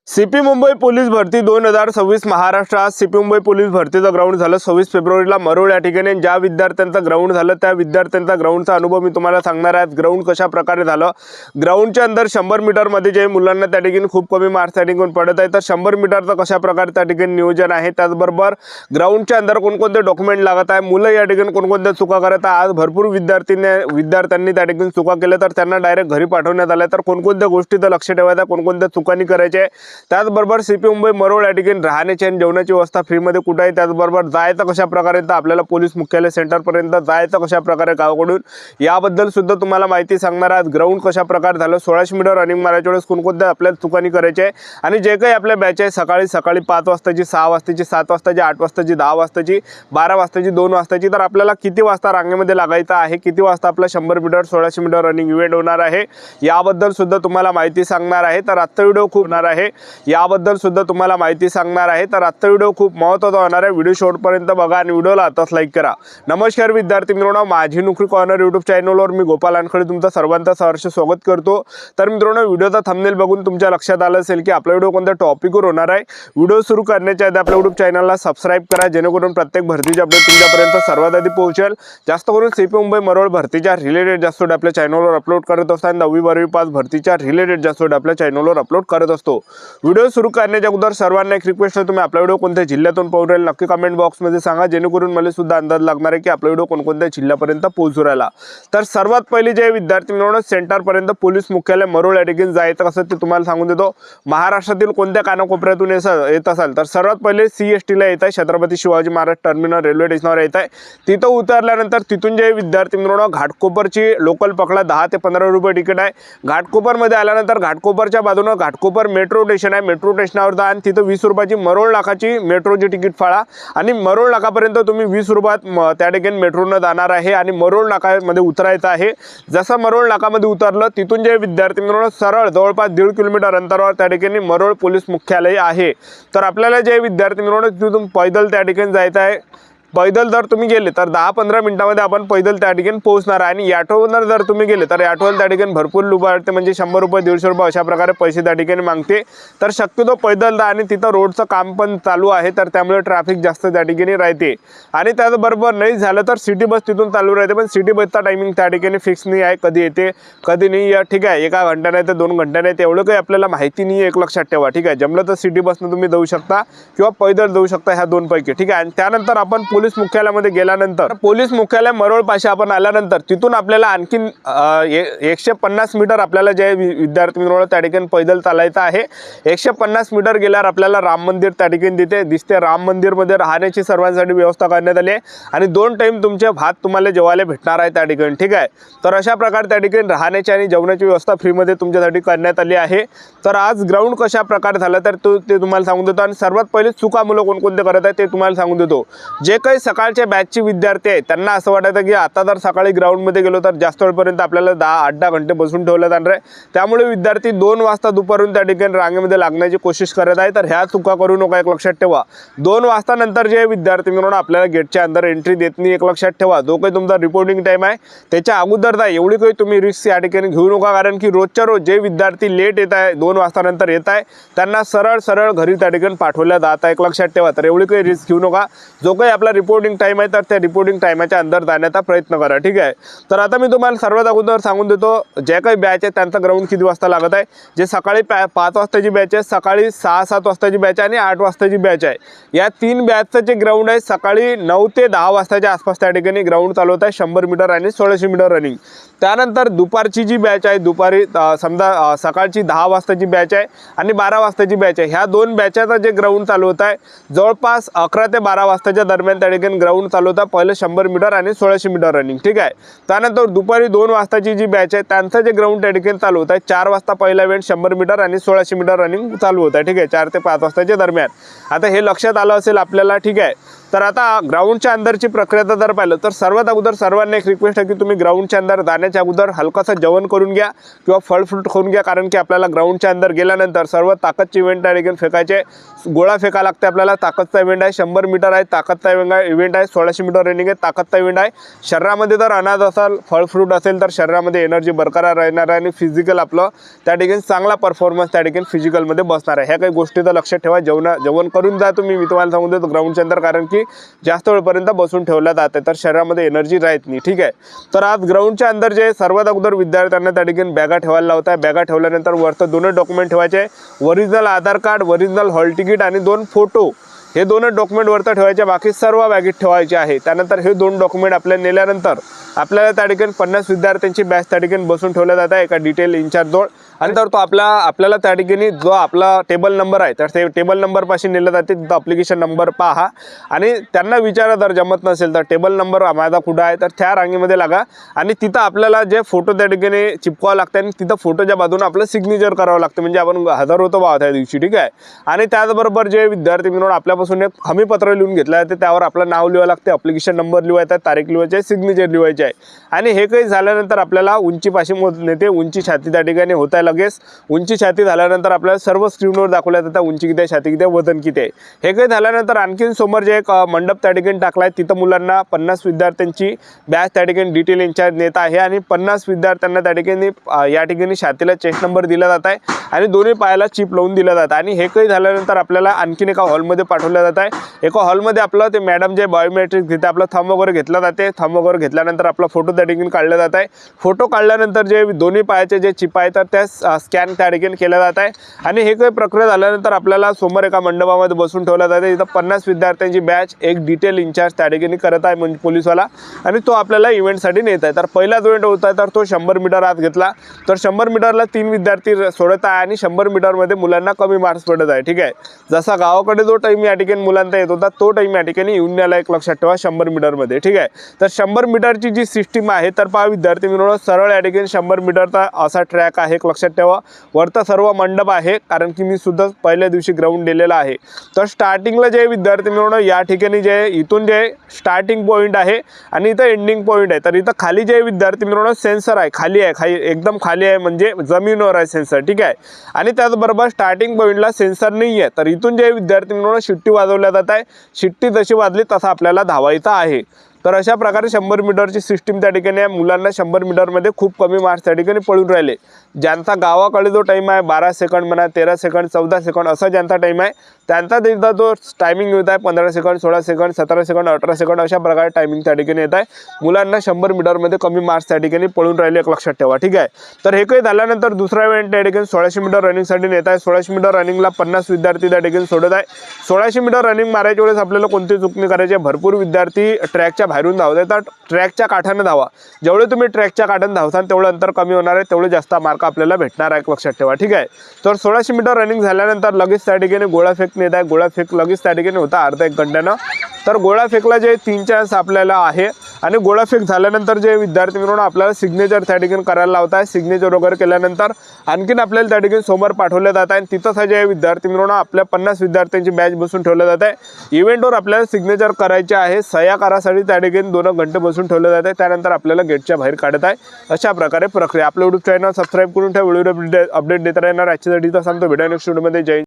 CP Mumbai police भरती 2026 महाराष्ट्र। आज CP Mumbai police भरतीचं ग्राउंड झालं 26 फेब्रुवारीला मरोळ या ठिकाणी। ज्या विद्यार्थ्यांचं ग्राउंड झालं त्या विद्यार्थ्यांचा ग्राउंडचा अनुभव मी तुम्हाला सांगणार आहे। ग्राउंड कशा प्रकारे झालं, ग्राउंडच्या अंदर 100 मीटरमध्ये जे मुलांना त्या ठिकाणी खूप कमी मार्क्स त्या ठिकाणी पडत आहे, तर 100 मीटरचं कशा प्रकारे त्या ठिकाणी नियोजन आहे, त्याचबरोबर ग्राउंडच्या अंदर कोणकोणते डॉक्युमेंट लागत आहे, मुलं या ठिकाणी कोणकोणत्या चुका करत आहे। आज भरपूर विद्यार्थ्यांनी त्या ठिकाणी चुका केल्या तर त्यांना डायरेक्ट घरी पाठवण्यात आलं, तर कोणकोणत्या गोष्टीचं लक्ष ठेवायचं, कोणकोणत्या चुकांनी करायचे। त्याचबरोबर सीपी मुंबई मरोळ या ठिकाणी राहण्याची आणि जेवणाची व्यवस्था फ्रीमध्ये कुठे आहे, त्याचबरोबर जायचं कशा प्रकारे, तर आपल्याला पोलीस मुख्यालय सेंटरपर्यंत जायचं कशा प्रकारे गावाकडून, याबद्दल सुद्धा तुम्हाला माहिती सांगणार आहे। ग्राउंड कशा प्रकारे झालं, 1600 मीटर रनिंग मारायच्या वेळेस कोणकोणत्या आपल्याला चुकांनी करायचे आणि जे काही आपल्या बॅच आहे सकाळी 5 वाजताची, 6 वाजताची, 7 वाजताची, 8 वाजताची, 10 वाजताची, 12 वाजताची, 2 वाजताची, तर आपल्याला किती वाजता रांगेमध्ये लागायचं आहे, किती वाजता आपला 100 मीटर 1600 मीटर रनिंग इव्हेंट होणार आहे, याबद्दल सुद्धा तुम्हाला माहिती सांगणार आहे। तर आजचा व्हिडिओ खूप होणार आहे, याबद्दल सुद्धा तुम्हाला माहिती सांगणार आहे। तर आजचा व्हिडिओ खूप महत्त्वाचा होणार आहे, व्हिडिओ शेवटपर्यंत बघा आणि व्हिडिओला आताच लाईक करा। नमस्कार विद्यार्थी मित्रांनो, माझी नोकरी कॉर्नर यूट्यूब चॅनलवर मी गोपाल आणखळे तुमचं सर्वांचं सहर्ष स्वागत करतो। तर मित्रांनो, व्हिडिओचा थंबनेल बघून तुमच्या लक्षात आलं असेल की आपला व्हिडिओ कोणत्या टॉपिकवर होणार आहे। व्हिडिओ सुरू करण्याच्या आधी आपल्या यूट्यूब चॅनलला सबस्क्राइब करा, जेणेकरून प्रत्येक भरतीची अपडेट तुमच्यापर्यंत सर्वात आधी पोहोचेल। जास्त करून सीपी मुंबई मरोळ भरतीच्या रिलेटेड जास्त आपल्या चॅनलवर अपलोड करत असतो आणि 10वी 12वी पास भरतीच्या रिलेटेड जास्त आपल्या चॅनलवर अपलोड करत असतो। व्हिडिओ सुरू करण्याच्या अगोदर सर्वांना एक रिक्वेस्ट आहे, तुम्ही आपला व्हिडिओ कोणत्या जिल्ह्यातून पाहू राहिले नक्की कमेंट बॉक्समध्ये सांगा, जेणेकरून मला सुद्धा अंदाज लागणार आहे की आपला व्हिडिओ कोणकोणत्या जिल्ह्यापर्यंत पोहोचू राहिला। तर सर्वात पहिले जे विद्यार्थी मित्रांनो सेंटरपर्यंत पोलीस मुख्यालय मरोळ या ठिकाणी जायचं कसं ते तुम्हाला सांगून देतो। महाराष्ट्रातील कोणत्या कानाकोपऱ्यातून येत असाल तर सर्वात पहिले CST ला येत आहे, छत्रपती शिवाजी महाराज टर्मिनल रेल्वे स्टेशनवर येत आहे। तिथं उतरल्यानंतर तिथून जे विद्यार्थी मित्रांनो घाटकोपरची लोकल पकडा, 10 ते 15 रुपये तिकीट आहे। घाटकोपरमध्ये आल्यानंतर घाटकोपरच्या बाजूने घाटकोपर मेट्रो स्टेशन आहे, मेट्रो स्टेशनवर जा आणि तिथं 20 रुपयाची मरोळ नाकाची मेट्रोची तिकीट फाळा आणि मरोळ नाकापर्यंत तुम्ही 20 रुपयात त्या ठिकाणी मेट्रोनं जाणार आहे आणि मरोळ नाकामध्ये उतरायचं आहे। जसं मरोळ नाकामध्ये उतरलं तिथून जे विद्यार्थी मित्रांनो सरळ जवळपास 1.5 किलोमीटर अंतरावर त्या ठिकाणी मरोळ पोलीस मुख्यालय आहे। तर आपल्याला जे विद्यार्थी मित्रांनो तिथून पैदल त्या ठिकाणी जायचं आहे। पैदल जर तुम्ही गेले तर 10-15 मिनिटांमध्ये आपण पैदल त्या ठिकाणी पोहोचणार आहे आणि ऑटोवर जर तुम्ही गेले तर ऑटोला त्या ठिकाणी भरपूर लुबाडते, म्हणजे 100 रुपये 150 रुपये अशा प्रकारे पैसे त्या ठिकाणी मागते। तर शक्यतो पैदल जा आणि तिथं रोडचं काम पण चालू आहे, तर त्यामुळे ट्रॅफिक जास्त त्या ठिकाणी राहते। आणि त्याचबरोबर नाही झालं तर सिटी बस तिथून चालू राहते, पण सिटी बसचा टायमिंग त्या ठिकाणी फिक्स नाही आहे, कधी येते कधी नाही आहे। ठीक आहे, 1 घंटा नाही तर 2 घंटा नाही, एवढं काही आपल्याला माहिती नाही आहे, एक लक्षात ठेवा। ठीक आहे, जमलं तर सिटी बसनं तुम्ही जाऊ शकता किंवा पैदल जाऊ शकता, ह्या दोनपैकी। ठीक आहे, आणि त्यानंतर आपण पोलीस मुख्यालयामध्ये गेल्यानंतर पोलीस मुख्यालय मरोळ पाशी आपण आल्यानंतर तिथून आपल्याला आणखीन 150 मीटर आपल्याला जे विद्यार्थी मित्रांनो त्या ठिकाणी पैदल चालायचं आहे। 150 मीटर गेल्यावर आपल्याला राम मंदिर त्या ठिकाणी दिसते। राम मंदिरमध्ये राहण्याची सर्वांसाठी व्यवस्था करण्यात आली आहे आणि 2 टाइम तुमचे भात तुम्हाला जेवायला भेटणार आहे त्या ठिकाणी। ठीक आहे, तर अशा प्रकारे त्या ठिकाणी राहण्याची आणि जेवणाची व्यवस्था फ्रीमध्ये तुमच्यासाठी करण्यात आली आहे। तर आज ग्राउंड कशा प्रकारे झालं तर ते तुम्हाला सांगून देतो आणि सर्वात पहिले चुका मुलं कोणकोणते करत आहेत ते तुम्हाला सांगून देतो। जे काही सकाळच्या बॅचचे विद्यार्थी आहेत त्यांना असं वाटतं की आता जर सकाळी ग्राउंडमध्ये गेलो तर जास्त वेळपर्यंत आपल्याला 10-8 घंटे बसून ठेवलं जाणार आहे, त्यामुळे विद्यार्थी 2 वाजता दुपारून त्या ठिकाणी रांगेमध्ये लागण्याची कोशिश करत आहे। तर ह्या चुका करू नका, एक लक्षात ठेवा। 2 वाजता नंतर जे विद्यार्थी मित्रांनो आपल्याला गेटच्या अंदर एंट्री देत नाही, एक लक्षात ठेवा। जो काही तुमचा रिपोर्टिंग टाईम आहे त्याच्या अगोदर जा, एवढी काही तुम्ही रिस्क या ठिकाणी घेऊ नका, कारण की रोजच्या रोज जे विद्यार्थी लेट येत आहे 2 वाजता नंतर येत आहे त्यांना सरळ घरी त्या ठिकाणी पाठवल्या जात आहे, एक लक्षात ठेवा। तर एवढी काही रिस्क घेऊ नका, जो काही आपला रिपोर्टिंग टाईम आहे तर त्या रिपोर्टिंग टाइमच्या अंदर जाण्याचा प्रयत्न करा। ठीक आहे, तर आता मी तुम्हाला सर्वात अगोदर सांगून देतो जे काही बॅच आहे त्यांचा ग्राउंड किती वाजता लागत आहे। जे सकाळी 5 वाजताची बॅच आहे, सकाळी 6-7 वाजताची बॅच आहे आणि 8 वाजताची बॅच आहे। या 3 बॅचचं जे ग्राउंड आहे सकाळी 9 ते 10 वाजताच्या आसपास त्या ठिकाणी ग्राउंड चालवत आहे, 100 मीटर आणि 1600 मीटर रनिंग। त्यानंतर दुपारची जी बॅच आहे, दुपारी समजा सकाळची 10 वाजताची बॅच आहे आणि 12 वाजताची बॅच आहे, ह्या 2 बॅचचा जे ग्राउंड चालवत आहे जवळपास 11 ते 12 वाजताच्या दरम्यान त्या ठिकाणी ग्राउंड चालवत आहे, पहिलं 100 मीटर आणि 1600 मीटर रनिंग। ठीक आहे, त्यानंतर दुपारी 2 वाजताची जी बॅच आहे त्यांचं जे ग्राउंड त्या ठिकाणी चालू होत आहे 4 वाजता पहिला इव्हेंट 100 मीटर आणि 1600 मीटर रनिंग चालू होत आहे। ठीक आहे, 4 ते 5 वाजताच्या दरम्यान। आता हे लक्षात आलं असेल आपल्याला। ठीक आहे, तर आता ग्राउंडच्या अंदरची प्रक्रिया जर पाहिलं तर सर्वात अगोदर सर्वांना एक रिक्वेस्ट आहे की तुम्ही ग्राउंडच्या अंदर जाण्याच्या अगोदर हलकासा जेवण करून घ्या किंवा फळ फ्रूट खाऊन घ्या, कारण की आपल्याला ग्राउंडच्या अंदर गेल्यानंतर सर्व ताकदचे इव्हेंट त्या ठिकाणी फेकायचे, गोळा फेका लागते आपल्याला, ताकदचा इव्हेंट आहे, 100 मीटर आहे ताकदचा इव्हेंट आहे, 1600 मीटर रनिंग आहे ताकदचा इव्हेंट आहे। शरीरामध्ये जर अनाज असेल, फळ फ्रूट असेल तर शरीरामध्ये एनर्जी बरकरार राहणार आहे आणि फिजिकल आपलं त्या ठिकाणी चांगला परफॉर्मन्स त्या ठिकाणी फिजिकलमध्ये बसणार आहे। ह्या काही गोष्टी तर लक्षात ठेवा। जेवण करून जा तुम्ही, मी तुम्हाला सांगून देतो ग्राउंडच्या अंदर, कारण की जास्त वेळपर्यंत बसून ठेवल्या जाते तर शरीरामध्ये एनर्जी राहत नाही, ठीक आहे। तर आज ग्राउंडच्या अंदर जे सर्वात अगोदर विद्यार्थ्यांना त्या ठिकाणी बॅगा ठेवायला लावत आहे। बॅगा ठेवल्यानंतर वरतं 2 डॉक्युमेंट ठेवायचे, ओरिजिनल आधार कार्ड, ओरिजिनल हॉल तिकीट आणि 2 फोटो, हे 2 डॉक्युमेंट वरतं ठेवायचे, बाकी सर्व बॅगेत ठेवायचे आहे। त्यानंतर हे 2 डॉक्युमेंट आपल्याला नेल्यानंतर आपल्याला त्या ठिकाणी 50 विद्यार्थ्यांची बॅच त्या ठिकाणी बसून ठेवल्या जात आहे एका डिटेल इन्चार्ज जवळ। आणि तर तो आपल्याला त्या ठिकाणी जो आपला टेबल नंबर आहे तर ते टेबल नंबरपाशी नेलं जाते, तिथं अप्लिकेशन नंबर पहा आणि त्यांना विचारा जर जमत नसेल तर टेबल नंबर माझा कुठं आहे तर त्या रांगेमध्ये लागा आणि तिथं आपल्याला जे फोटो त्या ठिकाणी चिपकावं लागतं आणि तिथं फोटोच्या बाजूनं आपलं सिग्नेचर करावं लागतं, म्हणजे आपण हजर होतो बा त्या दिवशी, ठीक आहे। आणि त्याचबरोबर जे विद्यार्थी मिळून आपल्यापासून एक हमीपत्र लिहून घेतलं आहे त्यावर आपलं नाव लिहावं लागते, अप्लिकेशन नंबर लिहायचा, तारीख लिहायची आहे, सिग्नेचर लिहायचे आहे। आणि हे काही झाल्यानंतर आपल्याला उंचीपाशी मोजून येते, उंची छाती त्या ठिकाणी होत आहे लगेच। उंची छाती झाल्यानंतर आपल्याला सर्व स्क्रीनवर दाखवल्या जातं उंची किती आहे, छाती किती आहे, वजन किती आहे। हे काही झाल्यानंतर आणखीन समोर जे एक मंडप त्या ठिकाणी टाकला आहे तिथं मुलांना 50 विद्यार्थ्यांची बॅच त्या ठिकाणी डिटेल इन्चार्ज नेत आहे आणि 50 विद्यार्थ्यांना त्या ठिकाणी या ठिकाणी छातीला चेस्ट नंबर दिला जात आहे आणि दोन्ही पायाला चिप लावून दिला जातं। आणि हे काही झाल्यानंतर आपल्याला आणखीन एका हॉलमध्ये पाठवलं जात आहे। एका हॉलमध्ये आपलं ते मॅडम जे बायोमेट्रिक घेते, आपलं थंब वगैरे घेतला जाते, थंब वगैरे घेतल्यानंतर आपला फोटो त्या ठिकाणी काढला जात आहे। फोटो काढल्यानंतर जे दोन्ही पायाचे जे चिप आहे तर त्या स्कॅन त्या ठिकाणी केला जात आहे आणि हे काही प्रक्रिया झाल्यानंतर आपल्याला समोर एका मंडपामध्ये बसून ठेवला जाते, इथं 50 विद्यार्थ्यांची बॅच एक डिटेल इन्चार्ज त्या ठिकाणी करत आहे म्हणजे पोलीसवाला, आणि तो आपल्याला इव्हेंटसाठी नेत आहे। तर पहिला जो इव्हेंट होता तर तो 100 मीटर आत घेतला, तर 100 मीटरला 3 विद्यार्थी सोडत आहे आणि 100 मीटरमध्ये मुलांना कमी मार्क्स पडत आहे, ठीक आहे। जसा गावाकडे जो टाईम या ठिकाणी मुलांचा येत होता तो टाईम या ठिकाणी येऊन आला, एक लक्षात ठेवा 100 मीटरमध्ये, ठीक आहे। तर 100 मीटरची जी सिस्टीम आहे तर पहा विद्यार्थी मिळून सरळ या ठिकाणी 100 मीटरचा असा ट्रॅक आहे, एक लक्षात ठेवा। वरता सर्व मंडप आहे, कारण की मी सुद्धा पहिल्या दिवशी ग्राउंड दिलेला आहे। तर स्टार्टिंगला जे विद्यार्थी मिळून या ठिकाणी जे इथून जे स्टार्टिंग पॉईंट आहे आणि इथं एंडिंग पॉईंट आहे, तर इथं खाली जे विद्यार्थी मिळून सेन्सर आहे, खाली आहे, एकदम खाली आहे म्हणजे जमिनीवर आहे सेन्सर, ठीक आहे। आणि त्याचबरोबर स्टार्टिंग पॉईंटला सेन्सर नाही आहे, तर इथून जे विद्यार्थी मिळून शिट्टी वाजवल्या जात आहे, शिट्टी जशी वाजली तसा आपल्याला धावायचं आहे। तर अशा प्रकारे 100 मीटरची सिस्टीम त्या ठिकाणी आहे। मुलांना 100 मीटरमध्ये खूप कमी मार्क्स त्या ठिकाणी पडून राहिले। ज्यांचा गावाकडे जो टाईम आहे 12 सेकंड म्हणा, 13 सेकंड, 14 सेकंड असा ज्यांचा टाईम आहे त्यांचा तिथं जो टायमिंग येत आहे 15 सेकंड, 16 सेकंड, 17 सेकंड, 18 सेकंड अशा प्रकारे टायमिंग त्या ठिकाणी येत आहे। मुलांना 100 मीटरमध्ये कमी मार्क्स त्या ठिकाणी पडून राहिले, एक लक्षात ठेवा, ठीक आहे। तर हे काही झाल्यानंतर दुसरा इव्हेंट त्या ठिकाणी 1600 मीटर रनिंगसाठी नेत आहे। 1600 मीटर रनिंगला 50 विद्यार्थी त्या ठिकाणी सोडत आहे। 1600 मीटर रनिंग मारायच्या वेळेस आपल्याला कोणती चूक नाही करायची, भरपूर विद्यार्थी ट्रॅकच्या बाहेरून धावत आहेत, तर ट्रॅकच्या काठाने धावा। जेवढे तुम्ही ट्रॅकच्या काठाने धावसान तेवढं अंतर कमी होणार आहे, तेवढे जास्त मार्क आपल्याला भेटणार आहे, लक्षात ठेवा, ठीक आहे। तर 1600 मीटर रनिंग झाल्यानंतर लगेच त्या ठिकाणी गोळा फेक नेत आहे। गोळा फेक लगेच त्या ठिकाणी होता अर्धा 1 घंट्यानं। तर गोळा फेकला जे 3 चान्स आपल्याला आहे आणि गोळा फेक झाल्यानंतर जे विद्यार्थी मिळून आपल्याला सिग्नेचर त्या ठिकाणी करायला लावत आहे। सिग्नेचर वगैरे केल्यानंतर आणखीन आपल्याला त्या ठिकाणी समोर पाठवलं जात आहे आणि तिथंच जे विद्यार्थी मिळून आपल्या 50 विद्यार्थ्यांची बॅच बसून ठेवलं जात आहे। इव्हेंटवर आपल्याला सिग्नेचर करायचे आहे, सह्या करासाठी त्या ठिकाणी 2 घंटे बसून ठेवलं जात आहे, त्यानंतर आपल्याला गेटच्या बाहेर काढत आहे। अशा प्रकारे प्रक्रिया। आपलं YouTube चॅनल सबस्क्राईब करून ठेवा, व्हिडिओ अपडेट देता येणार। आजच्यासाठी तर सांगतो, भेटूया नेक्स्ट व्हिडिओमध्ये। जय